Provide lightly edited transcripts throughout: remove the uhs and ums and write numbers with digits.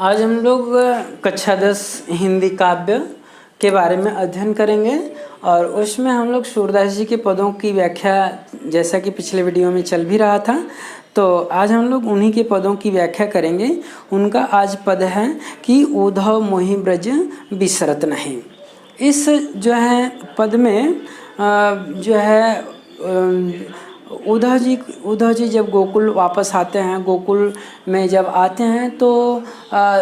आज हम लोग कक्षा 10 हिंदी काव्य के बारे में अध्ययन करेंगे और उसमें हम लोग सूरदास जी के पदों की व्याख्या, जैसा कि पिछले वीडियो में चल भी रहा था, तो आज हम लोग उन्हीं के पदों की व्याख्या करेंगे। उनका आज पद है कि उद्धव मोहि ब्रज बिसरत नहीं। इस जो है पद में जो है उद्धव जी जब गोकुल वापस आते हैं, गोकुल में जब आते हैं तो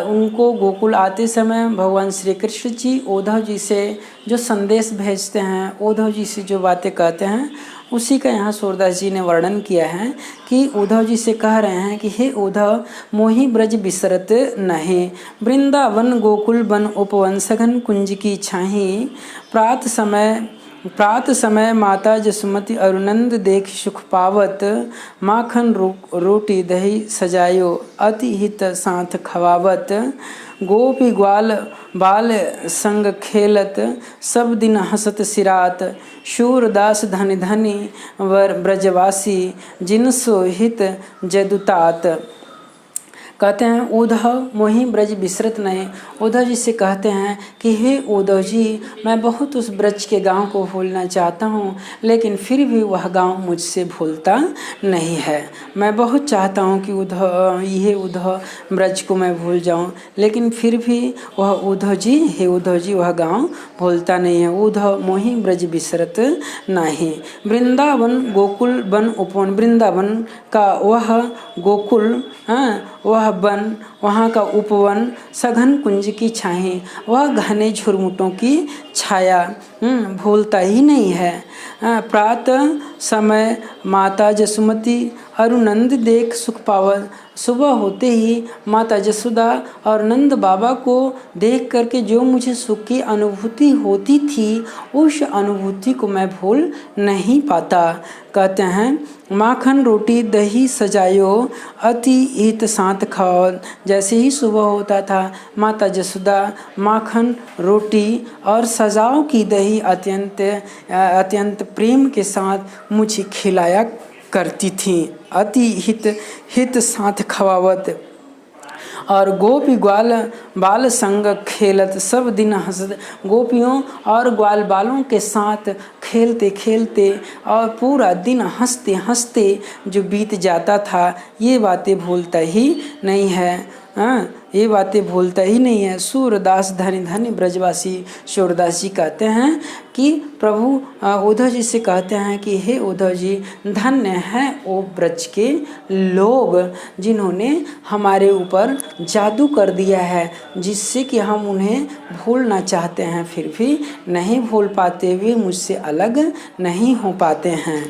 उनको गोकुल आते समय भगवान श्री कृष्ण जी उद्धव जी से जो संदेश भेजते हैं, उद्धव जी से जो बातें कहते हैं, उसी का यहाँ सूरदास जी ने वर्णन किया है कि उद्धव जी से कह रहे हैं कि हे उद्धव मोहि ब्रज बिसरत नहीं। वृंदावन गोकुल बन उपवन सघन कुंज की छाही। प्रात समय माता जसुमति अरुनंद देख सुख पावत। माखन रोटी दही सजायो अति हित साथ खवावत। गोपी ग्वाल बाल संग खेलत सब दिन हसत सिरात। शूरदास धनि धनि वर ब्रजवासी जिनसो हित जदुतात। कहते हैं उद्धव मोहि ब्रज बिसरत नहीं। उद्धव जी से कहते हैं कि हे उद्धव जी, मैं बहुत उस ब्रज के गांव को भूलना चाहता हूं, लेकिन फिर भी वह गांव मुझसे भूलता नहीं है। मैं बहुत चाहता हूं कि उद्धव ब्रज को मैं भूल जाऊं, लेकिन फिर भी वह उद्धव जी वह गांव भूलता नहीं है। उद्धव मोहि ब्रज बिसरत नहीं। वृंदावन गोकुल बन उपवन, वृंदावन का वह गोकुल, वह वन, वहाँ का उपवन, सघन कुंज की छाही, वह घने झुरमुटों की छाया भूलता ही नहीं है। प्रातः समय माता जसुमती अरुनंद देख सुख पावत। सुबह होते ही माता जसोदा और नंद बाबा को देख करके जो मुझे सुख की अनुभूति होती थी, उस अनुभूति को मैं भूल नहीं पाता। कहते हैं माखन रोटी दही सजायो अति हित साथ खाओ। जैसे ही सुबह होता था, माता जसोदा माखन रोटी और सजाओ की दही अत्यंत प्रेम के साथ मुझे खिलाया करती थी। अति हित साथ खवावत। और गोपी ग्वाल बाल संग खेलत सब दिन हंसत। गोपियों और ग्वाल बालों के साथ खेलते खेलते और पूरा दिन हंसते हंसते जो बीत जाता था, ये बातें भूलता ही नहीं है। ये बातें भूलता ही नहीं है। सूरदास धनि धनि ब्रजवासी, सूरदास जी कहते हैं कि प्रभु उद्धव जी से कहते हैं कि हे उद्धव जी, धन्य हैं वो ब्रज के लोग जिन्होंने हमारे ऊपर जादू कर दिया है, जिससे कि हम उन्हें भूलना चाहते हैं फिर भी नहीं भूल पाते, वे मुझसे अलग नहीं हो पाते हैं।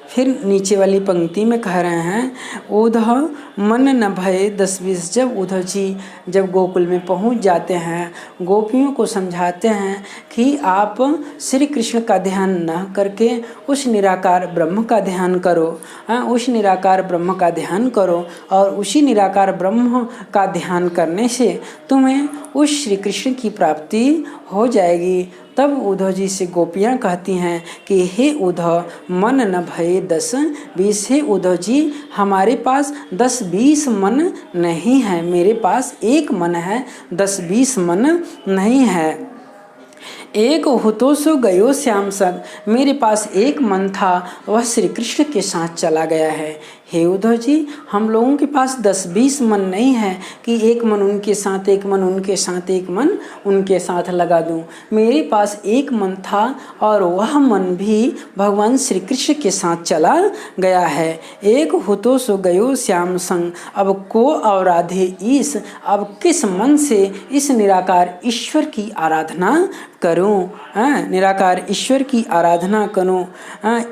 फिर नीचे वाली पंक्ति में कह रहे हैं उद्धव मन न भय 10-20। जब उद्धव जी जब गोकुल में पहुंच जाते हैं, गोपियों को समझाते हैं कि आप श्री कृष्ण का ध्यान न करके उस निराकार ब्रह्म का ध्यान करो। उस निराकार ब्रह्म का ध्यान करो और उसी निराकार ब्रह्म का ध्यान करने से तुम्हें उस श्री कृष्ण की प्राप्ति हो जाएगी। तब उद्धव जी से गोपियाँ कहती हैं कि हे उद्धव मन न भय 10-20। हे उद्धव जी, हमारे पास 10-20 मन नहीं है, मेरे पास एक मन है, 10-20 मन नहीं है। एक होतो सो गयो श्याम संग। मेरे पास एक मन था, वह श्री कृष्ण के साथ चला गया है। हे उद्धव जी, हम लोगों के पास 10-20 मन नहीं है कि एक मन उनके साथ, एक मन उनके साथ, एक मन उनके साथ लगा दूं। मेरे पास एक मन था और वह मन भी भगवान श्री कृष्ण के साथ चला गया है। एक होतो सो गयो श्याम संग। अब को आराधे ईश, अब किस मन से इस निराकार ईश्वर की आराधना करूं? निराकार ईश्वर की आराधना करूं।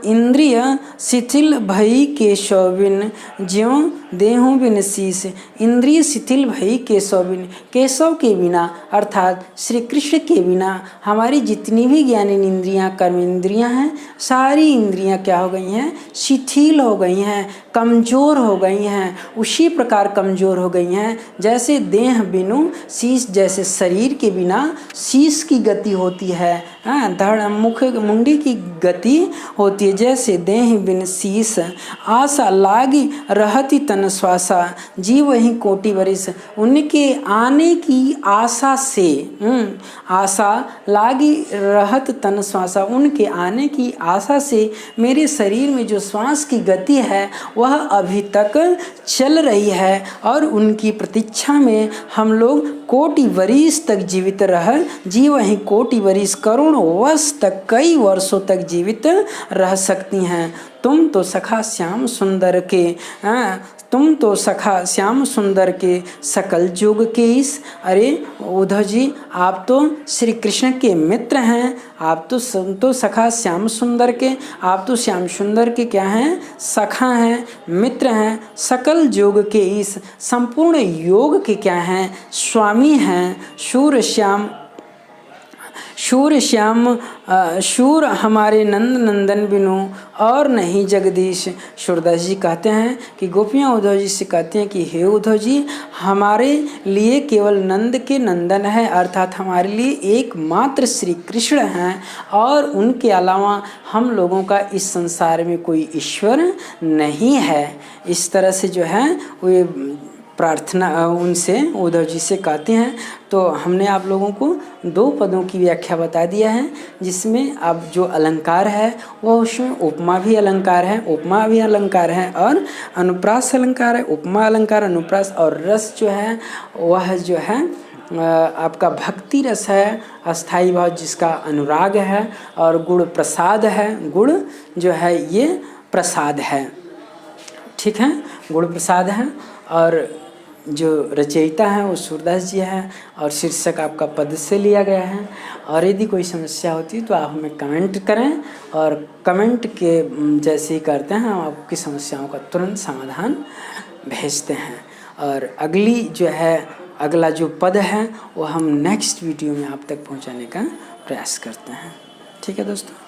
इंद्रिय शिथिल भई केशव बिन, ज्यों देहु बिन शीश। इंद्रिय शिथिल भई केशव बिन, केशव के बिना अर्थात श्री कृष्ण के बिना हमारी जितनी भी ज्ञानी इंद्रियां, कर्म इंद्रियां हैं, सारी इंद्रियां क्या हो गई हैं? शिथिल हो गई हैं, कमज़ोर हो गई हैं। उसी प्रकार कमज़ोर हो गई हैं जैसे देह बिनु शीश, जैसे शरीर के बिना शीश की गति होती है, धड़ मुख मुंडी की गति होती है, जैसे देह बिन शीश। आशा लागी रहती तन श्वासा जीव वही कोटि वरिस। उनके आने की आशा से आशा लागी रहत तन श्वासा, उनके आने की आशा से मेरे शरीर में जो श्वास की गति है वह अभी तक चल रही है और उनकी प्रतीक्षा में हम लोग कोटि वरिस तक जीवित रह जीव वहीं कोटि वरिस करोड़ों वर्ष तक कई वर्षों तक जीवित रह सकती हैं। तुम तो सखा श्याम सुंदर के तुम तो सखा श्याम सुंदर के सकल जोग के इस। अरे उद्धव जी, आप तो श्री कृष्ण के मित्र हैं, आप तो सखा श्याम सुंदर के, आप तो श्याम सुंदर के क्या हैं, सखा हैं, मित्र हैं, सकल जोग के इस संपूर्ण योग के क्या हैं, स्वामी हैं। शूर श्याम शूर हमारे नंद नंदन बिनु और नहीं जगदीश। सूरदास जी कहते हैं कि गोपियाँ उद्धव जी से कहते हैं कि हे उद्धव जी, हमारे लिए केवल नंद के नंदन है, अर्थात हमारे लिए एकमात्र श्री कृष्ण हैं और उनके अलावा हम लोगों का इस संसार में कोई ईश्वर नहीं है। इस तरह से जो है वे प्रार्थना उनसे उद्धव जी से कहते हैं। तो हमने आप लोगों को 2 पदों की व्याख्या बता दिया है, जिसमें अब जो अलंकार है वह उसमें उपमा भी अलंकार है, उपमा भी अलंकार है और अनुप्रास अलंकार है। उपमा अलंकार, अनुप्रास और रस जो है वह जो है आपका भक्ति रस है, अस्थाई भाव जिसका अनुराग है, और गुण प्रसाद है। गुण जो है ये प्रसाद है, ठीक है, गुण प्रसाद है। और जो रचयिता है वो सूरदास जी हैं और शीर्षक आपका पद से लिया गया है। और यदि कोई समस्या होती है तो आप हमें कमेंट करें, और कमेंट के जैसे ही करते हैं हम आपकी समस्याओं का तुरंत समाधान भेजते हैं। और अगली जो है अगला जो पद है वो हम नेक्स्ट वीडियो में आप तक पहुंचाने का प्रयास करते हैं। ठीक है दोस्तों।